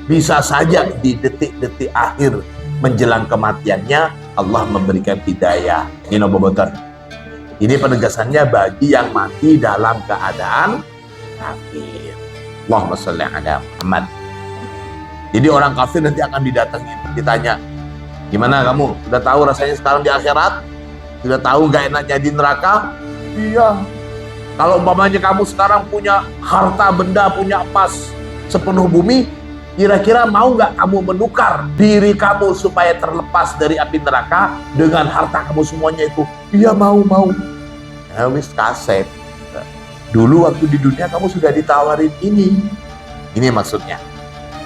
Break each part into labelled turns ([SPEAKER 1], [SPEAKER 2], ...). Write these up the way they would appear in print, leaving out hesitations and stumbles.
[SPEAKER 1] Bisa saja di detik-detik akhir menjelang kematiannya Allah memberikan hidayah. Ini bobotan. Ini penegasannya bagi yang mati dalam keadaan kafir. Allahumma sholli ala Muhammad. Jadi orang kafir nanti akan didatangi, ditanya, gimana kamu? Sudah tahu rasanya sekarang di akhirat? Sudah tahu gak enaknya di neraka? Iya. Kalau umpamanya kamu sekarang punya harta benda, punya emas sepenuh bumi, kira-kira mau nggak kamu menukar diri kamu supaya terlepas dari api neraka dengan harta kamu semuanya itu? Iya mau. Ya wis kaset. Dulu waktu di dunia kamu sudah ditawarin ini. Ini maksudnya.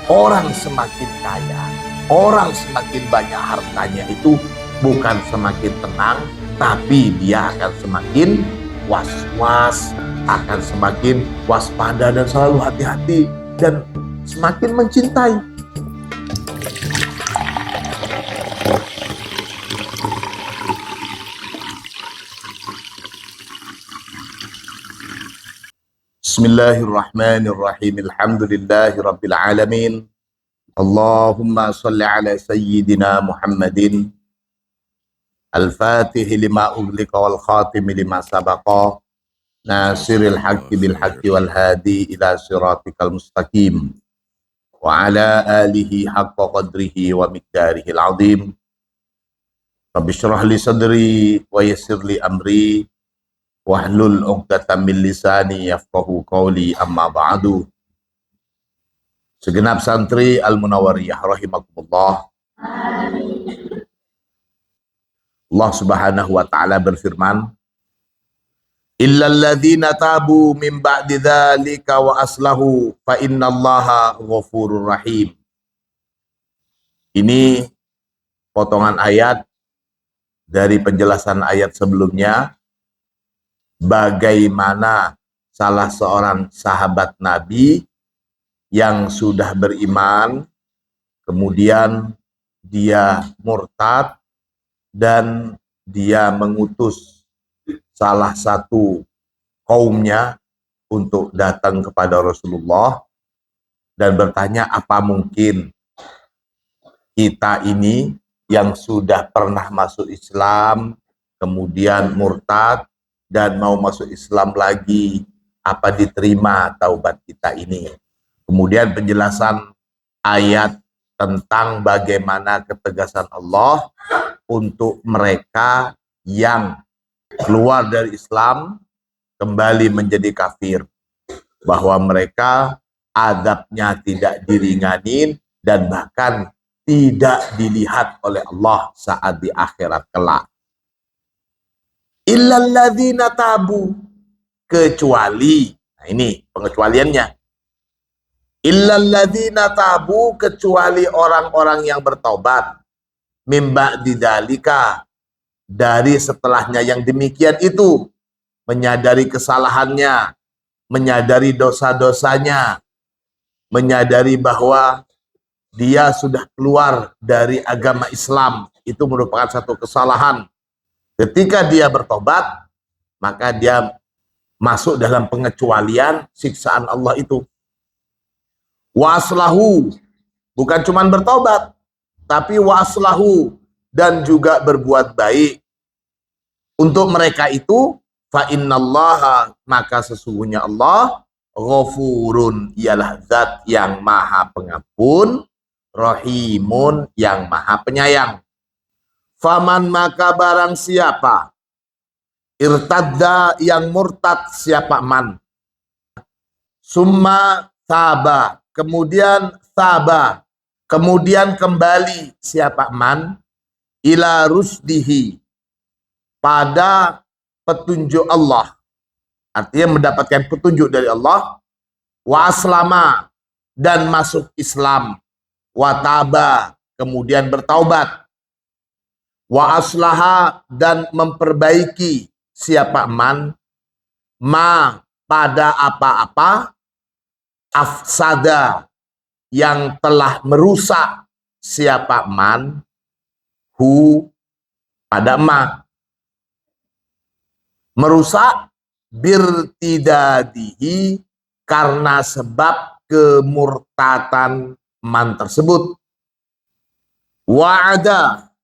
[SPEAKER 1] Orang semakin kaya, orang semakin banyak hartanya itu bukan semakin tenang, tapi dia akan semakin was-was, akan semakin waspada dan selalu hati-hati dan semakin mencintai. Bismillahirrahmanirrahim. Alhamdulillahi rabbil alamin. Allahumma salli ala sayyidina Muhammadin al-fatih lima ughliqa wal khatim lima sabaqa nasiril haqqi bil haqqi wal hadi ila siratikal mustaqim wa ala alihi haqqa qadrihi wa miqdarihil azim. Rabbi shrah li sadri wa yassir li amri wahlul 'uqdatam min lisani yafqahu qawli, amma ba'du. Segenap santri Al-Munawwariyah rahimakumullah. Allah Subhanahu wa taala berfirman, illal ladzina tabu min ba'di dzalika wa aslahu fa innallaha ghafurur rahim. Ini potongan ayat dari penjelasan ayat sebelumnya, bagaimana salah seorang sahabat Nabi yang sudah beriman, kemudian dia murtad dan dia mengutus salah satu kaumnya untuk datang kepada Rasulullah dan bertanya, apa mungkin kita ini yang sudah pernah masuk Islam, kemudian murtad dan mau masuk Islam lagi, apa diterima taubat kita ini? Kemudian penjelasan ayat tentang bagaimana ketegasan Allah untuk mereka yang keluar dari Islam kembali menjadi kafir, bahwa mereka azabnya tidak diringanin dan bahkan tidak dilihat oleh Allah saat di akhirat kelak. Illal ladzina tabu, kecuali, nah ini pengecualiannya, illal ladzina tabu, kecuali orang-orang yang bertobat, mimba didalika, dari setelahnya yang demikian itu, menyadari kesalahannya, menyadari dosa-dosanya, menyadari bahwa dia sudah keluar dari agama Islam, itu merupakan satu kesalahan. Ketika dia bertobat, maka dia masuk dalam pengecualian siksaan Allah itu. Wa aslahu, bukan cuma bertobat, tapi wa aslahu, dan juga berbuat baik. Untuk mereka itu, fa innallaha, maka sesungguhnya Allah, ghafurun, ialah zat yang maha pengampun, rahimun, yang maha penyayang. Faman, maka barang siapa, irtadda, yang murtad, siapa man, summa taba, kemudian taba, kemudian kembali, siapa man, ila rusdihi, pada petunjuk Allah, artinya mendapatkan petunjuk dari Allah, wa aslama, dan masuk Islam, wa taba, kemudian bertaubat, wa aslaha, dan memperbaiki, siapa man, ma, pada apa-apa, afsada, yang telah merusak, siapa man, hu, pada ma, merusak, birtidadihi, karena sebab kemurtatan man tersebut. Wa'ada,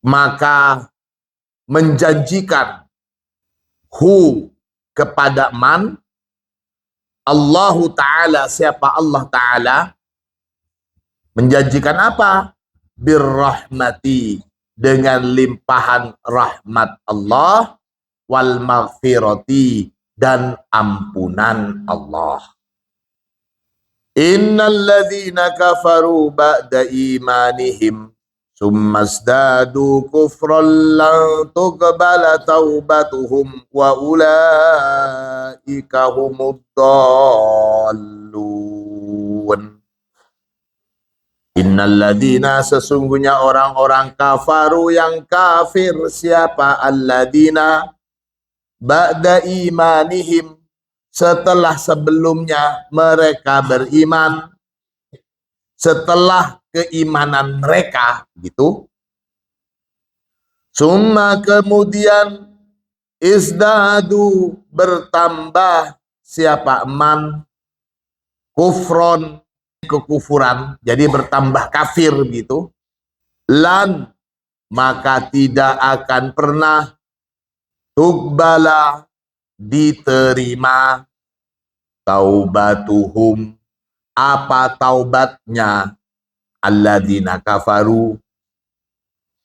[SPEAKER 1] maka menjanjikan, hu, kepada man, Allahu Ta'ala, siapa Allah Ta'ala, menjanjikan apa? Birrahmati, dengan limpahan rahmat Allah, wal maghfirati, dan ampunan Allah. Innal ladzina kafaru ba'da imanihim summa zdadu kufran lan tuqbala taubatuhum wa ulaika humud dallun. Innal ladzina, sesungguhnya orang-orang kafaru yang kafir, siapa? Alladzina, ba'da imanihim, setelah sebelumnya mereka beriman, setelah keimanan mereka, gitu. Summa, kemudian, izdadu, bertambah, siapa? Man, kufron, kekufuran, jadi bertambah kafir, gitu. Lan, maka tidak akan pernah tuqbala, diterima, taubatuhum, apa taubatnya, alladzina kafaru,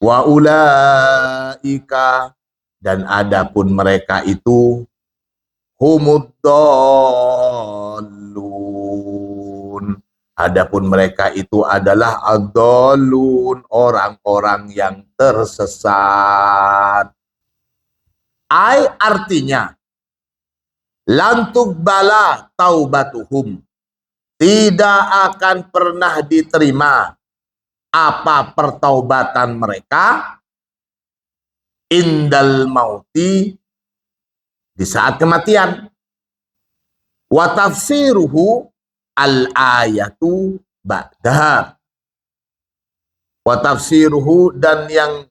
[SPEAKER 1] wa ulaika, dan adapun mereka itu, humud dallun, adapun mereka itu adalah ad-dallun, orang-orang yang tersesat. Artinya, lantuk bala taubatuhum, tidak akan pernah diterima apa pertaubatan mereka, indal mauti, di saat kematian. Wa tafsiruhu al ayatu ba'daha, wa tafsiruhu, dan yang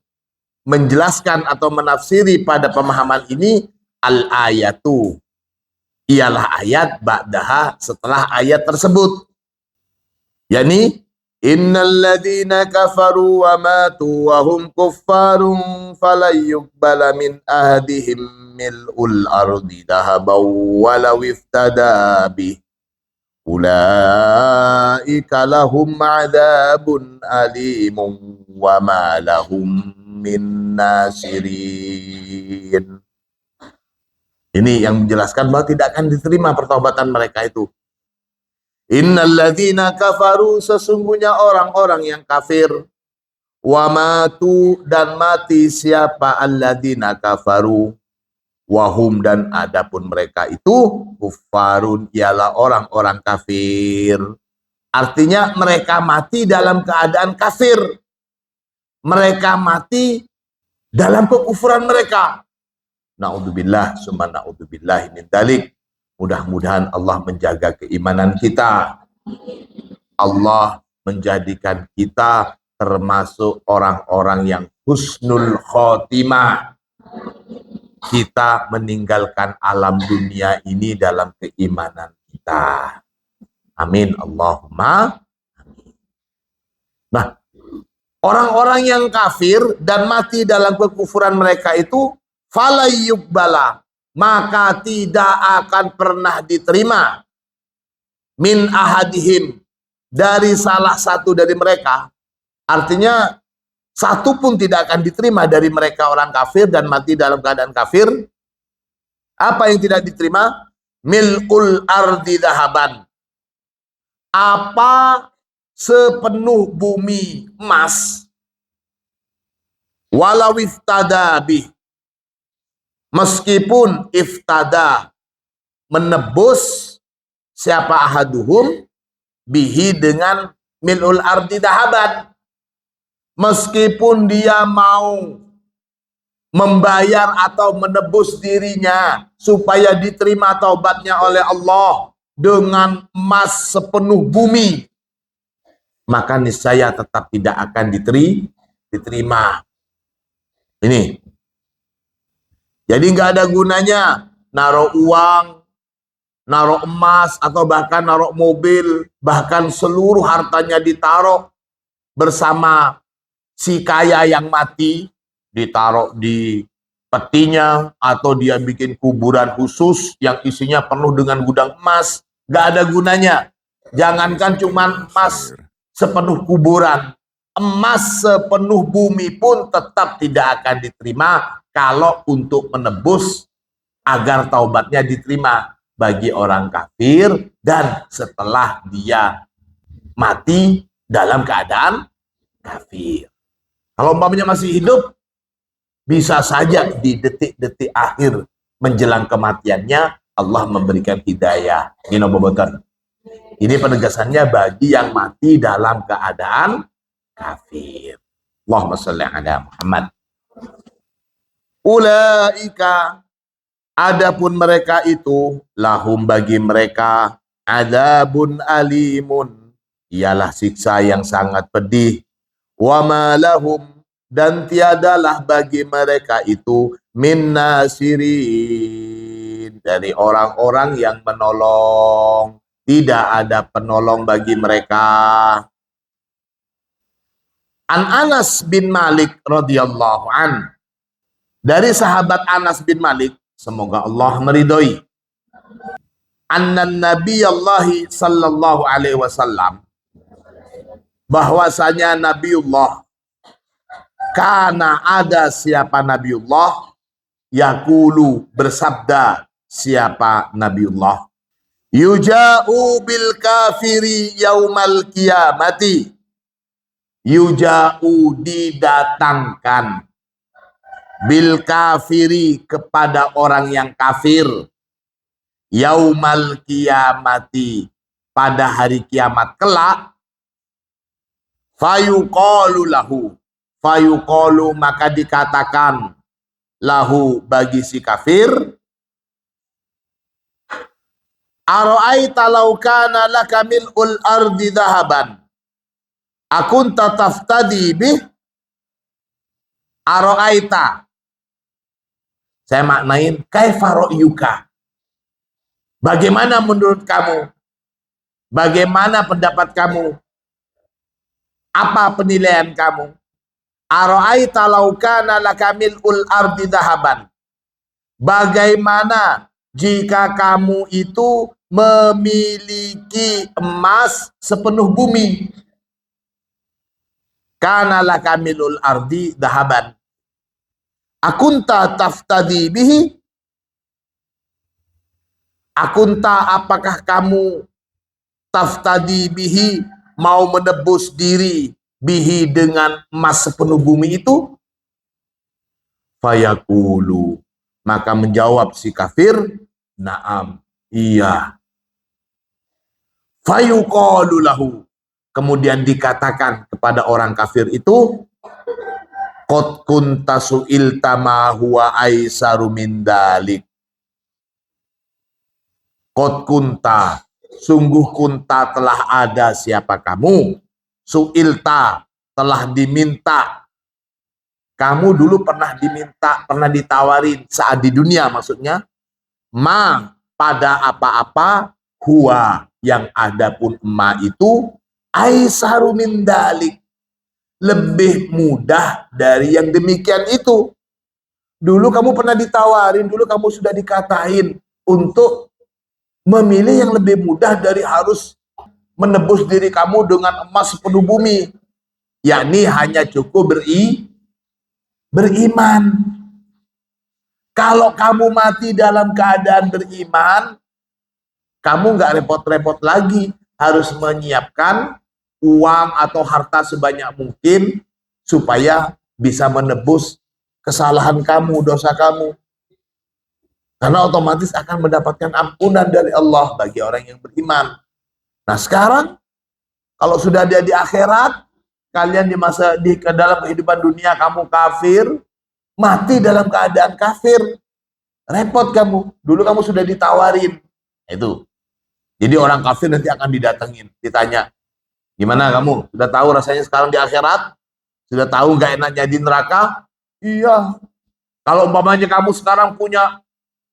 [SPEAKER 1] menjelaskan atau menafsiri pada pemahaman ini, al ayatu, ialah ayat, ba'daha, setelah ayat tersebut, yakni innal ladzina kafaru wa matu wa hum kuffarun falan yuqbala min ahadihim mil'ul ardi dahabaw walau iftada bih ulaika lahum adzabun alimun wa ma lahum min nasirin. Ini yang menjelaskan bahwa tidak akan diterima pertobatan mereka itu. Innal ladzina kafaru, sesungguhnya orang-orang yang kafir, wa matu, dan mati, siapa? Alladzina kafaru, wahum, dan adapun mereka itu, kuffarun, ialah orang-orang kafir. Artinya mereka mati dalam keadaan kafir, mereka mati dalam kekufuran mereka. Na'udzubillah, summa na'udzubillah min dzalik. Mudah-mudahan Allah menjaga keimanan kita. Allah menjadikan kita termasuk orang-orang yang husnul khotimah. Kita meninggalkan alam dunia ini dalam keimanan kita. Amin. Allahumma amin. Nah, orang-orang yang kafir dan mati dalam kekufuran mereka itu, falayyubbala, maka tidak akan pernah diterima, min ahadihim, dari salah satu dari mereka. Artinya satu pun tidak akan diterima dari mereka orang kafir dan mati dalam keadaan kafir. Apa yang tidak diterima? Mil'ul ardi dahaban, apa sepenuh bumi emas, walau iftada bih, meskipun iftada, menebus, siapa? Ahaduhum, bihi, dengan mil'ul ardi dahaban, meskipun dia mau membayar atau menebus dirinya supaya diterima taubatnya oleh Allah dengan emas sepenuh bumi, maka niscaya tetap tidak akan diterima. Ini jadi nggak ada gunanya naruh uang, naruh emas atau bahkan naruh mobil, bahkan seluruh hartanya ditaruh bersama si kaya yang mati, ditaruh di petinya, atau dia bikin kuburan khusus yang isinya penuh dengan gudang emas, gak ada gunanya. Jangankan cuma emas sepenuh kuburan, emas sepenuh bumi pun tetap tidak akan diterima kalau untuk menebus agar taubatnya diterima bagi orang kafir dan setelah dia mati dalam keadaan kafir. Kalau umpamanya masih hidup, bisa saja di detik-detik akhir menjelang kematiannya Allah memberikan hidayah. Ini penegasannya bagi yang mati dalam keadaan kafir. Allahumma shalli ala Muhammad. Ulaika, adapun mereka itu, lahum bagi mereka adzabun alimun, ialah siksa yang sangat pedih. Wa ma lahum, dan tiadalah bagi mereka itu min nasirin, dari orang-orang yang menolong. Tidak ada penolong bagi mereka. An Anas bin Malik radhiyallahu an, dari sahabat Anas bin Malik, semoga Allah meridhoi, annan Nabiyallahi sallallahu alaihi wasallam, bahwasanya Nabiullah, karena ada siapa Nabiullah, yaqulu, bersabda siapa Nabiullah, yuja'u bil kafiri yaumal qiyamati, yuja'u, didatangkan, bil kafiri, kepada orang yang kafir, yaumal qiyamati, pada hari kiamat kelak, fayuqalu lahu, fayuqalu, maka dikatakan, lahu, bagi si kafir, ara'aita law kana laka mil'ul ardi dhahaban akunta taftadi bih. Ara'aita, saya maknain kaifa ra'yuka, bagaimana menurut kamu, bagaimana pendapat kamu, apa penilaian kamu? Ara'aita law kana laka mil'ul ardi dhahaban, bagaimana jika kamu itu memiliki emas sepenuh bumi. Kana laka mil'ul ardi dhahaban akunta taftadi bihi, akunta, apakah kamu, taftadi bihi, mau menebus diri, bihi, dengan emas sepenuh bumi itu? Fayaqulu, maka menjawab si kafir, na'am, iya. Fayuqalu lahu, kemudian dikatakan kepada orang kafir itu, qad kunta su'ilta ma huwa aisaru min dalik. Qad kunta, sungguh kunta, telah ada siapa kamu, su'ilta, telah diminta. Kamu dulu pernah diminta, pernah ditawarin saat di dunia maksudnya, ma, pada apa-apa, huwa, yang ada pun ma itu, aisaru min dalik, lebih mudah dari yang demikian itu. Dulu kamu pernah ditawarin, dulu kamu sudah dikatain untuk memilih yang lebih mudah dari harus menebus diri kamu dengan emas sepenuh bumi, yakni hanya cukup beriman. Kalau kamu mati dalam keadaan beriman, kamu nggak repot-repot lagi harus menyiapkan uang atau harta sebanyak mungkin supaya bisa menebus kesalahan kamu, dosa kamu. Karena otomatis akan mendapatkan ampunan dari Allah bagi orang yang beriman. Nah sekarang, kalau sudah dia di akhirat, kalian di dalam kehidupan dunia kamu kafir, mati dalam keadaan kafir, repot kamu. Dulu kamu sudah ditawarin. Itu. Jadi orang kafir nanti akan didatengin, ditanya, gimana kamu? Sudah tahu rasanya sekarang di akhirat? Sudah tahu nggak enaknya di neraka? Iya. Kalau umpamanya kamu sekarang punya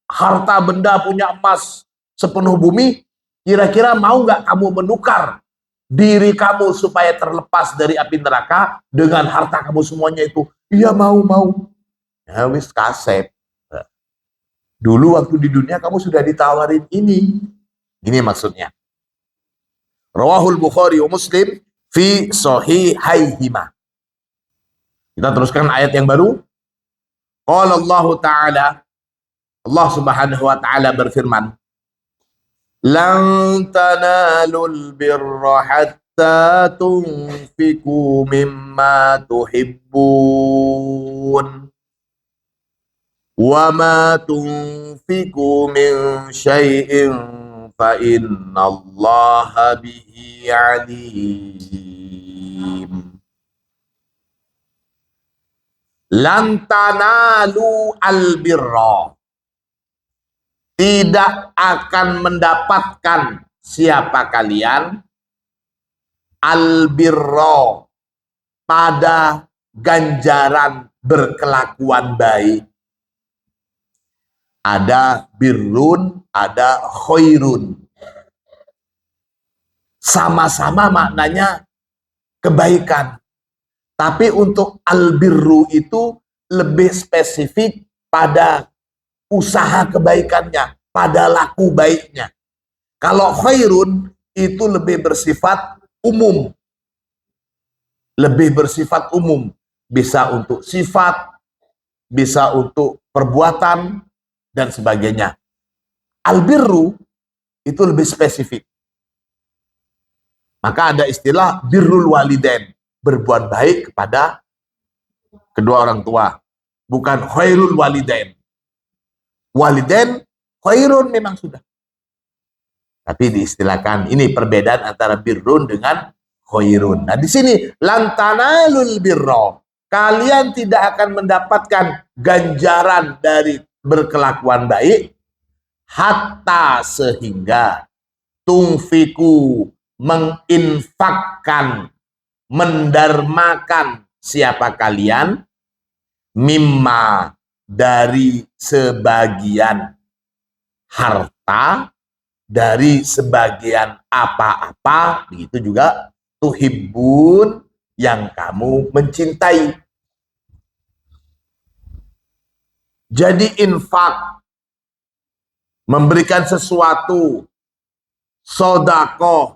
[SPEAKER 1] harta benda, punya emas sepenuh bumi, kira-kira mau nggak kamu menukar diri kamu supaya terlepas dari api neraka dengan harta kamu semuanya itu? Iya, mau. Ya wis, kaset. Dulu waktu di dunia kamu sudah ditawarin ini. Gini maksudnya. Rawahul Bukhari wa Muslim fi sahihaihima. Kita teruskan ayat yang baru. Qala Allah Ta'ala, Allah Subhanahu wa Ta'ala berfirman, "Lan tanalul birra hatta tunfiqu mimma tuhibbun. Wa ma tunfiqu min syai'in fa innallaha bihi alim." Lan tanalu albirra, tidak akan mendapatkan siapa kalian albirra, pada ganjaran berkelakuan baik. Ada birrun, ada khairun. Sama-sama maknanya kebaikan. Tapi untuk albirru itu lebih spesifik pada usaha kebaikannya, pada laku baiknya. Kalau khairun itu lebih bersifat umum. Lebih bersifat umum. Bisa untuk sifat, bisa untuk perbuatan, dan sebagainya. Albirru itu lebih spesifik. Maka ada istilah birrul walidain, berbuat baik kepada kedua orang tua. Bukan khairul walidain. Walidain, khairun memang sudah. Tapi diistilahkan, ini perbedaan antara birrun dengan khairun. Nah di sini, lantanalul birra, kalian tidak akan mendapatkan ganjaran dari berkelakuan baik, hatta sehingga tungfiku, menginfakkan, mendarmakan siapa kalian, mimma, dari sebagian harta, dari sebagian apa-apa, begitu juga tuhibbun, yang kamu mencintai. Jadi infak, memberikan sesuatu, sedekah,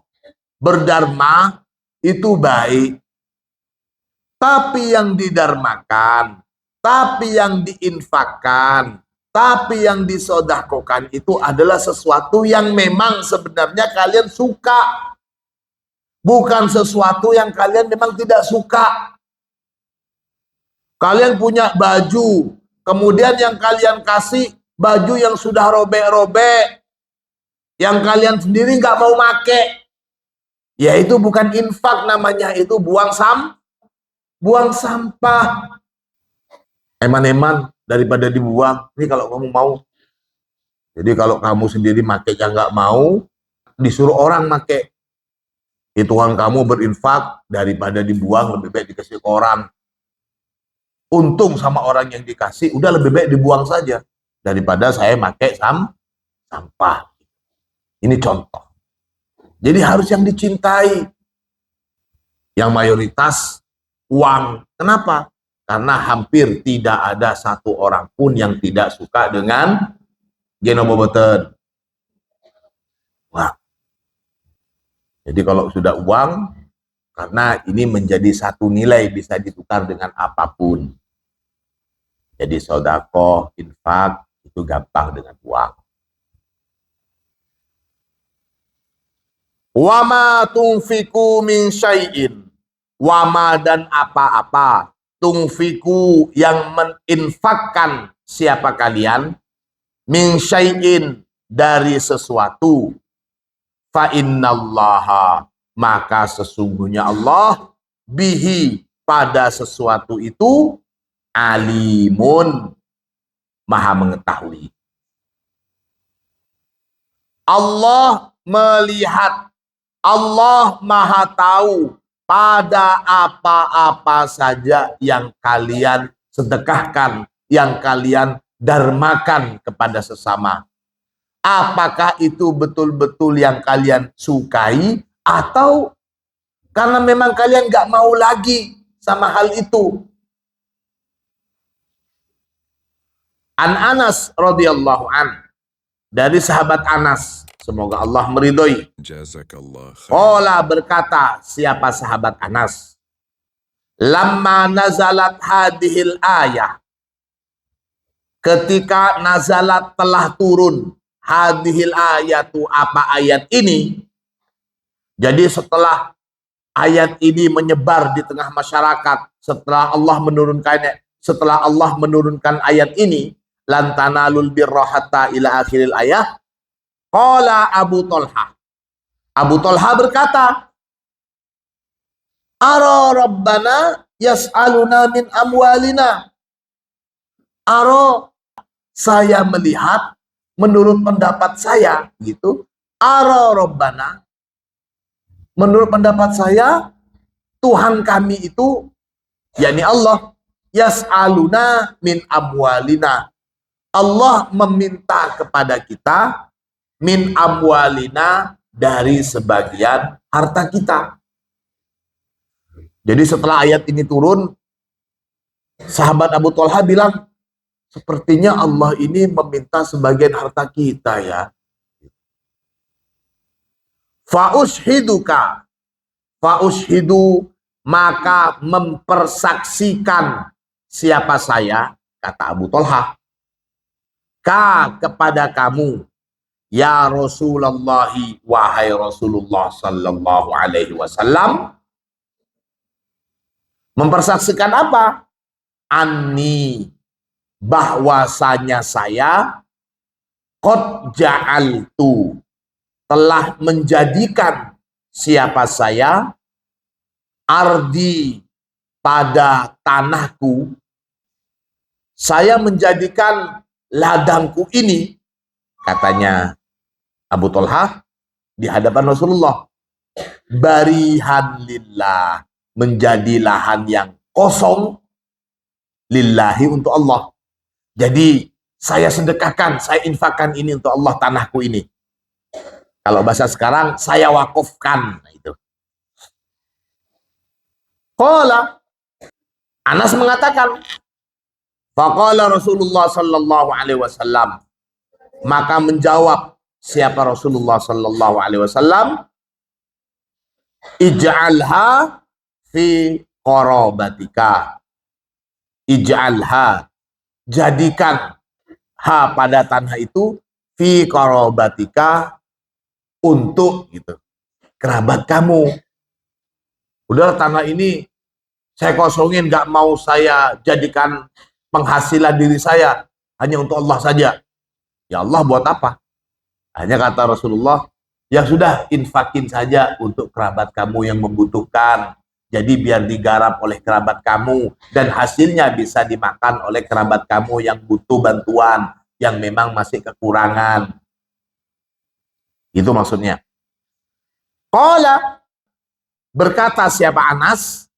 [SPEAKER 1] berdarma, itu baik. Tapi yang didarmakan, tapi yang diinfakkan, tapi yang disedekahkan itu adalah sesuatu yang memang sebenarnya kalian suka. Bukan sesuatu yang kalian memang tidak suka. Kalian punya baju, kemudian yang kalian kasih baju yang sudah robek-robek, yang kalian sendiri nggak mau make. Ya itu bukan infak namanya, itu buang sampah. Eman-eman daripada dibuang. Ini kalau kamu mau. Jadi kalau kamu sendiri make yang nggak mau, disuruh orang make. Hitungan kamu berinfak, daripada dibuang lebih baik dikasih ke orang. Untung sama orang yang dikasih, udah lebih baik dibuang saja daripada saya make sampah. Ini contoh. Jadi harus yang dicintai. Yang mayoritas uang. Kenapa? Karena hampir tidak ada satu orang pun yang tidak suka dengan genoboboten. Wah. Jadi kalau sudah uang, karena ini menjadi satu nilai, bisa ditukar dengan apapun. Jadi sedekah, infak, itu gampang dengan uang. Wama tungfiku min syai'in, wama dan apa-apa, tungfiku yang meninfakkan siapa kalian, min syai'in dari sesuatu, fa innallaha, maka sesungguhnya Allah, bihi, pada sesuatu itu, alimun, maha mengetahui. Allah melihat, Allah maha tahu pada apa-apa saja yang kalian sedekahkan, yang kalian darmakan kepada sesama. Apakah itu betul-betul yang kalian sukai, atau karena memang kalian gak mau lagi sama hal itu? An Anas radhiyallahu an, dari sahabat Anas, semoga Allah meridhoi. Qala, berkata siapa sahabat Anas, lamma nazalat hadhil ayah, ketika nazalat telah turun, hadhil ayatu, apa ayat ini. Jadi setelah ayat ini menyebar di tengah masyarakat, setelah Allah menurunkan ayat ini, lan tanalul birra hatta ila akhiril ayah, qala Abu Talha berkata, ara rabbana yas'aluna min amwalina. Ara, saya melihat, menurut pendapat saya gitu, ara rabbana, menurut pendapat saya, Tuhan kami itu, yakni Allah, yas'aluna min amwalina, Allah meminta kepada kita, min amwalina, dari sebagian harta kita. Jadi setelah ayat ini turun, sahabat Abu Talha bilang, sepertinya Allah ini meminta sebagian harta kita ya. Fa'ushidu, maka mempersaksikan siapa saya, kata Abu Talha, kepada kamu, ya Rasulullah, wahai Rasulullah sallallahu alaihi wasallam. Mempersaksikan apa? Anni, bahwasanya saya, qad ja'altu, telah menjadikan siapa saya, ardi, pada tanahku, saya menjadikan ladangku ini, katanya Abu Talha di hadapan Rasulullah, barihan lillah, menjadi lahan yang kosong, lillahi, untuk Allah. Jadi saya sedekahkan, saya infakkan ini untuk Allah, tanahku ini. Kalau bahasa sekarang, saya wakufkan. Nah, itu. Qala, Anas mengatakan, faqala Rasulullah sallallahu alaihi wasallam, maka menjawab siapa Rasulullah sallallahu alaihi wasallam, ij'alha fi qarabatika, ij'alha, jadikan, ha, pada tanah itu, fi qarabatika, untuk gitu, kerabat kamu. Udah, tanah ini saya kosongin, gak mau saya jadikan penghasilan diri saya, hanya untuk Allah saja. Ya Allah, buat apa? Hanya kata Rasulullah, ya sudah, infakin saja untuk kerabat kamu yang membutuhkan. Jadi biar digarap oleh kerabat kamu, dan hasilnya bisa dimakan oleh kerabat kamu yang butuh bantuan, yang memang masih kekurangan. Itu maksudnya. Qala, berkata siapa Anas,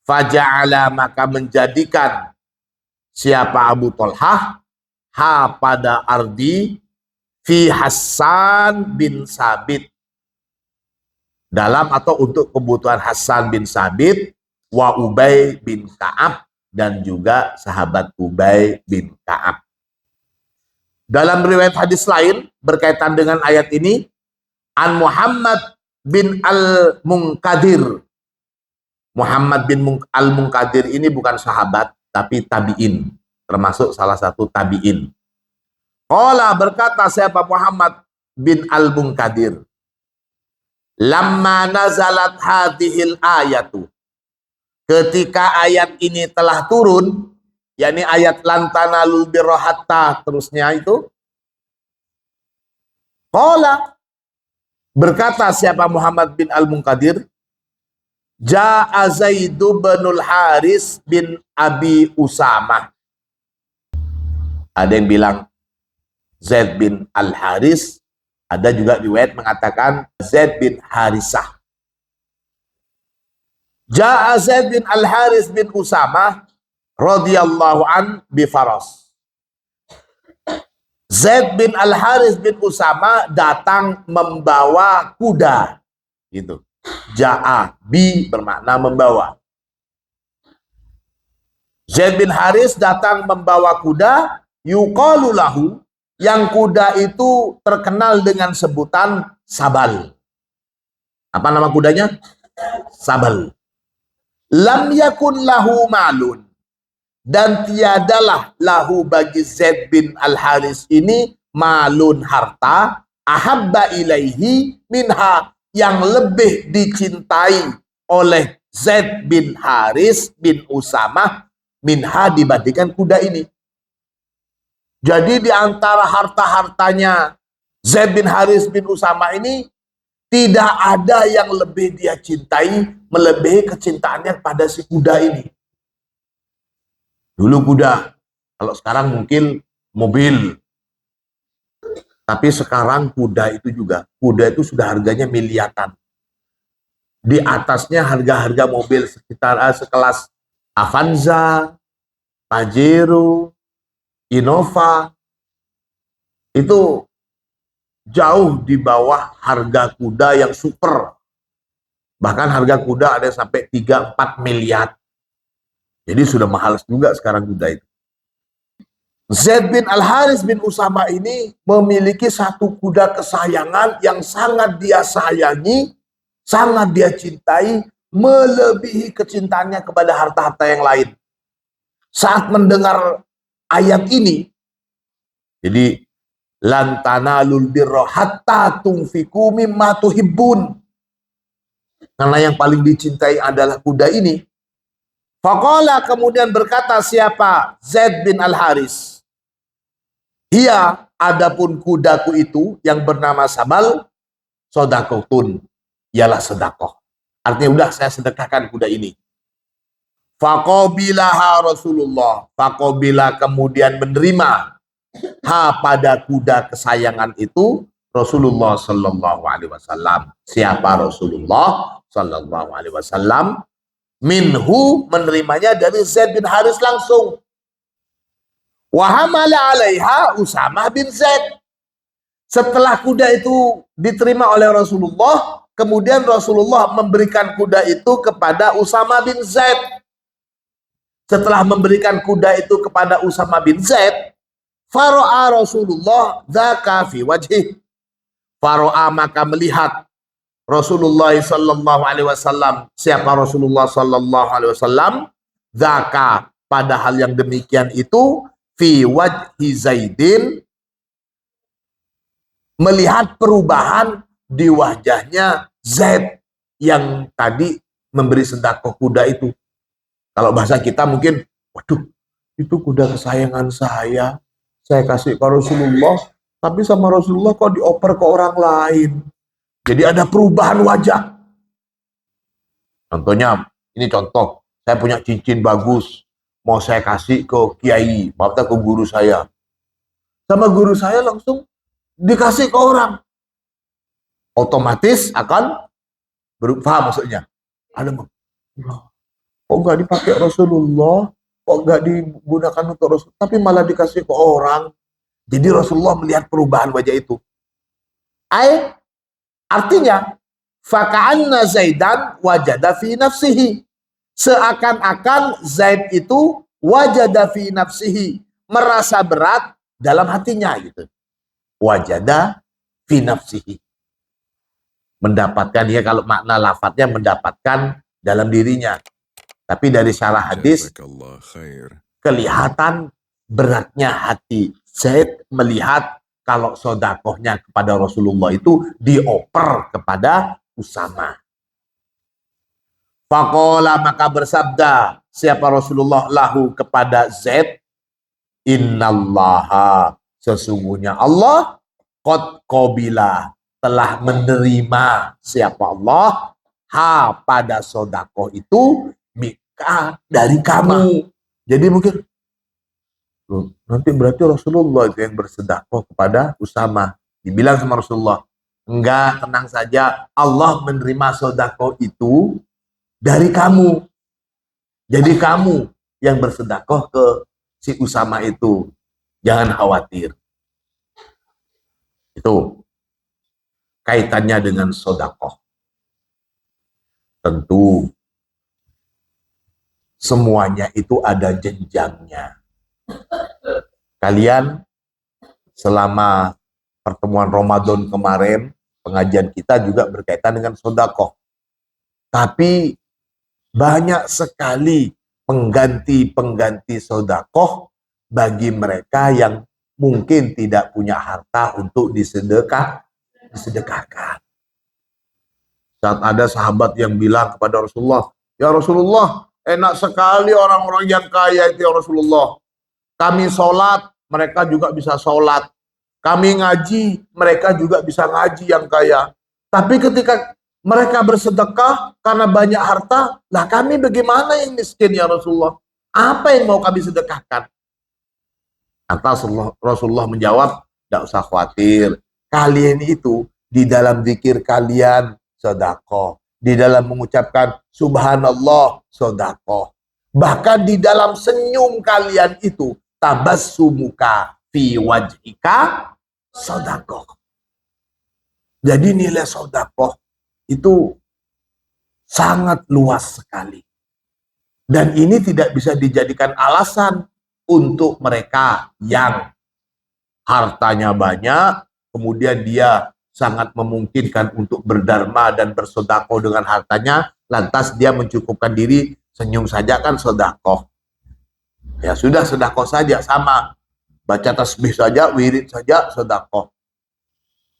[SPEAKER 1] faja'ala, maka menjadikan siapa Abu Talha, ha, pada ardi, fi Hasan bin Sabit, dalam atau untuk kebutuhan Hasan bin Sabit, wa Ubay bin Ka'ab, dan juga sahabat Ubay bin Ka'ab. Dalam riwayat hadis lain berkaitan dengan ayat ini, an Muhammad bin Al-Munkadir. Muhammad bin Al-Munkadir ini bukan sahabat, tapi tabi'in, termasuk salah satu tabi'in. Qala, berkata siapa Muhammad bin Al-Munkadir, lamma nazalat hadhil ayatu, ketika ayat ini telah turun, yakni ayat lantanalul birra hatta, terusnya itu. Qala, berkata siapa Muhammad bin Al-Munkadir, ja'a Zaid bin Haris bin Abi Usamah. Ada yang bilang Zaid bin Al-Haris, ada juga riwayat mengatakan Zaid bin Harisah. Ja'a Zaid bin Al-Haris bin Usamah radhiyallahu an bi faras. Zaid bin Al-Haris bin Usama datang membawa kuda. Gitu. Ja'a, bi bermakna membawa. Zaid bin Haris datang membawa kuda, yuqalu lahu, yang kuda itu terkenal dengan sebutan Sabal. Apa nama kudanya? Sabal. Lam yakun lahu malun, dan tiadalah lahu bagi Zaid bin Al-Haris ini malun, harta, ahabba ilaihi minha, yang lebih dicintai oleh Zaid bin Haris bin Usamah minha, dibandingkan kuda ini. Jadi di antara harta-hartanya Zaid bin Haris bin Usamah ini, tidak ada yang lebih dia cintai melebihi kecintaannya pada si kuda ini. Dulu kuda, kalau sekarang mungkin mobil. Tapi sekarang kuda itu sudah harganya miliaran. Di atasnya harga-harga mobil sekitar sekelas Avanza, Pajero, Innova, itu jauh di bawah harga kuda yang super. Bahkan harga kuda ada sampai 3-4 miliar. Jadi sudah mahal juga sekarang kuda itu. Zaid bin Al-Haris bin Usama ini memiliki satu kuda kesayangan yang sangat dia sayangi, sangat dia cintai, melebihi kecintaannya kepada harta-harta yang lain. Saat mendengar ayat ini, jadi lan tanalul birra hatta tunfiqu mimma tuhibbun. Karena yang paling dicintai adalah kuda ini. Faqala, kemudian berkata siapa? Zaid bin Al-Haris. Ia, adapun kudaku itu yang bernama Sabal, sodakotun, ialah sedekah. Artinya udah saya sedekahkan kuda ini. Faqabilaha Rasulullah. Faqabila, kemudian menerima ha pada kuda kesayangan itu Rasulullah Sallallahu Alaihi Wasallam. Siapa Rasulullah Sallallahu Alaihi Wasallam? Minhu, menerimanya dari Zaid bin Haris langsung. Wahamala alaiha Usamah bin Zaid. Setelah kuda itu diterima oleh Rasulullah, kemudian Rasulullah memberikan kuda itu kepada Usamah bin Zaid. Setelah memberikan kuda itu kepada Usamah bin Zaid, faro'a Rasulullah dzaka fi wajhi. Faro'a, maka melihat Rasulullah Sallallahu Alaihi Wasallam. Siapa Rasulullah Sallallahu Alaihi Wasallam? Dzaka, pada hal yang demikian itu, fi wajhi Zaidin, melihat perubahan di wajahnya Zaid yang tadi memberi sedekah kuda itu. Kalau bahasa kita mungkin, waduh, itu kuda kesayangan saya kasih ke Rasulullah, tapi sama Rasulullah kok dioper ke orang lain. Jadi ada perubahan wajah. Contohnya, ini contoh, saya punya cincin bagus, mau saya kasih ke kiai, maksudnya ke guru saya. Sama guru saya langsung dikasih ke orang. Otomatis akan berupa, maksudnya. Ada, kok nggak dipakai Rasulullah, kok nggak digunakan untuk Rasul, tapi malah dikasih ke orang. Jadi Rasulullah melihat perubahan wajah itu. Artinya, faka'anna Zaidan wajada fi nafsihi. Seakan-akan Zaid itu wajada fi nafsihi, merasa berat dalam hatinya gitu. Wajada fi nafsihi. Mendapatkan, ya kalau makna lafadznya mendapatkan dalam dirinya. Tapi dari syarah hadis kelihatan beratnya hati Zaid melihat kalau sodakohnya kepada Rasulullah itu dioper kepada Usamah. Faqala, maka bersabda siapa Rasulullah lahu kepada Zaid, innallaha, sesungguhnya Allah, qad qabila, telah menerima siapa Allah, ha pada sodakoh itu, mika, dari kamu. Jadi mungkin nanti berarti Rasulullah itu yang bersedekah kepada Usamah. Dibilang sama Rasulullah, enggak, tenang saja, Allah menerima sedekah itu dari kamu. Jadi kamu yang bersedekah ke si Usamah itu. Jangan khawatir. Itu kaitannya dengan sedekah. Tentu semuanya itu ada jenjangnya. Kalian selama pertemuan Ramadan kemarin, pengajian kita juga berkaitan dengan sedekah. Tapi banyak sekali pengganti-pengganti sedekah bagi mereka yang mungkin tidak punya harta untuk disedekahkan. Saat ada sahabat yang bilang kepada Rasulullah, "Ya Rasulullah, enak sekali orang-orang yang kaya itu ya Rasulullah. Kami sholat, mereka juga bisa sholat. Kami ngaji, mereka juga bisa ngaji yang kaya. Tapi ketika mereka bersedekah karena banyak harta, lah kami bagaimana yang miskin ya Rasulullah? Apa yang mau kami sedekahkan?" Atas Rasulullah menjawab, tidak usah khawatir. Kalian itu di dalam zikir kalian sedekah, di dalam mengucapkan subhanallah sedekah. Bahkan di dalam senyum kalian itu tabassumuka fi wajhika sedekah. Jadi nilai sedekah itu sangat luas sekali. Dan ini tidak bisa dijadikan alasan untuk mereka yang hartanya banyak, kemudian dia sangat memungkinkan untuk berdharma dan bersedekah dengan hartanya, lantas dia mencukupkan diri, senyum saja kan sedekah. Ya sudah, sedekah saja, sama. Baca tasbih saja, wirid saja, sedekah.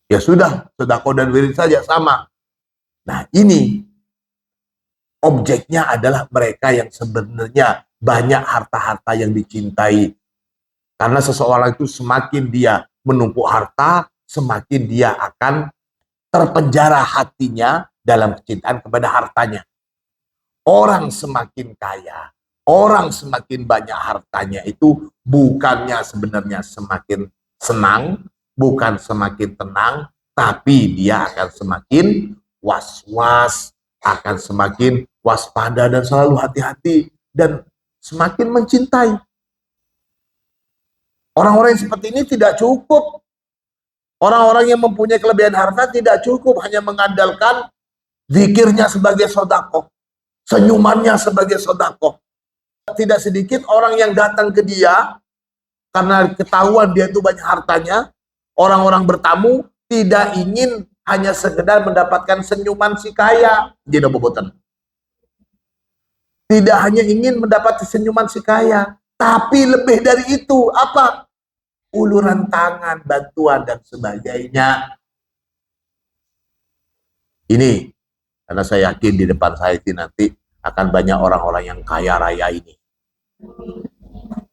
[SPEAKER 1] Ya sudah, sedekah dan wirid saja, sama. Nah ini, objeknya adalah mereka yang sebenarnya banyak harta-harta yang dicintai. Karena seseorang itu semakin dia menumpuk harta, semakin dia akan terpenjara hatinya dalam kecintaan kepada hartanya. Orang semakin kaya, orang semakin banyak hartanya itu bukannya sebenarnya semakin senang, bukan semakin tenang, tapi dia akan semakin was-was, akan semakin waspada dan selalu hati-hati dan semakin mencintai. Orang-orang yang seperti ini tidak cukup. Orang-orang yang mempunyai kelebihan harta tidak cukup hanya mengandalkan zikirnya sebagai sedekah, senyumannya sebagai sedekah. Tidak sedikit orang yang datang ke dia karena ketahuan dia itu banyak hartanya. Orang-orang bertamu tidak ingin hanya sekedar mendapatkan senyuman si kaya. Jadi bobotan. Tidak hanya ingin mendapat senyuman si kaya, tapi lebih dari itu, apa? Uluran tangan, bantuan, dan sebagainya. Ini, karena saya yakin di depan saya ini nanti akan banyak orang-orang yang kaya raya ini.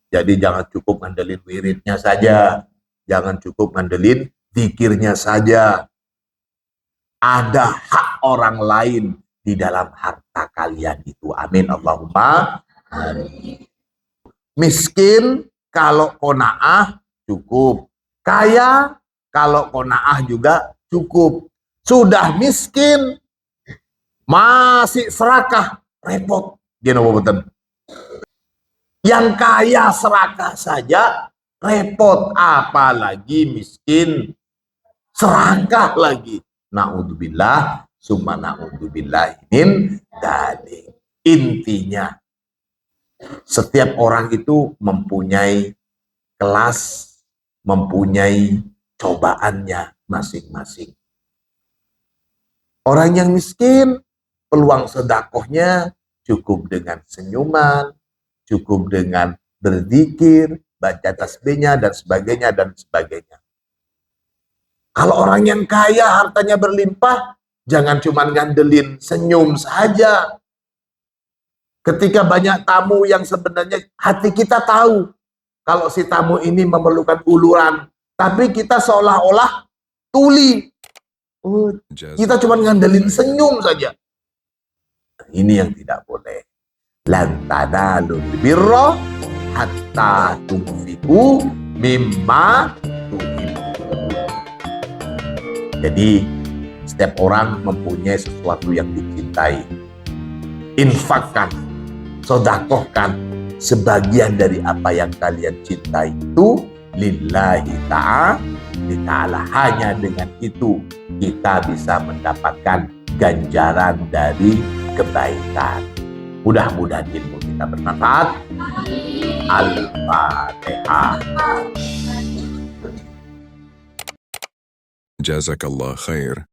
[SPEAKER 1] Jadi jangan cukup ngandelin wiridnya saja, jangan cukup ngandelin zikirnya saja. Ada hak orang lain di dalam harta kalian itu. Amin Allahumma amin. Miskin kalau qanaah cukup. Kaya kalau qanaah juga cukup. Sudah miskin masih serakah, repot. Yang kaya serakah saja repot, apalagi miskin serakah lagi. Na'udzubillah, summa na'udzubillah min dzalik. Intinya, setiap orang itu mempunyai kelas, mempunyai cobaannya masing-masing. Orang yang miskin, peluang sedekahnya cukup dengan senyuman, cukup dengan berzikir, baca tasbihnya, dan sebagainya, dan sebagainya. Kalau orang yang kaya, hartanya berlimpah, jangan cuma ngandelin senyum saja. Ketika banyak tamu yang sebenarnya hati kita tahu kalau si tamu ini memerlukan uluran, tapi kita seolah-olah tuli. Oh, kita cuma ngandelin senyum saja. Ini yang tidak boleh. Lan tanalul birra hatta tunfiqu mimma tuhibbu. Jadi setiap orang mempunyai sesuatu yang dicintai. Infakkan, sedekahkan sebagian dari apa yang kalian cintai itu lillahi ta'ala, Ta'ala. Hanya dengan itu kita bisa mendapatkan ganjaran dari kebaikan. Mudah-mudahan ilmu kita bermanfaat. Al-Fatihah.
[SPEAKER 2] Jazakallah khair.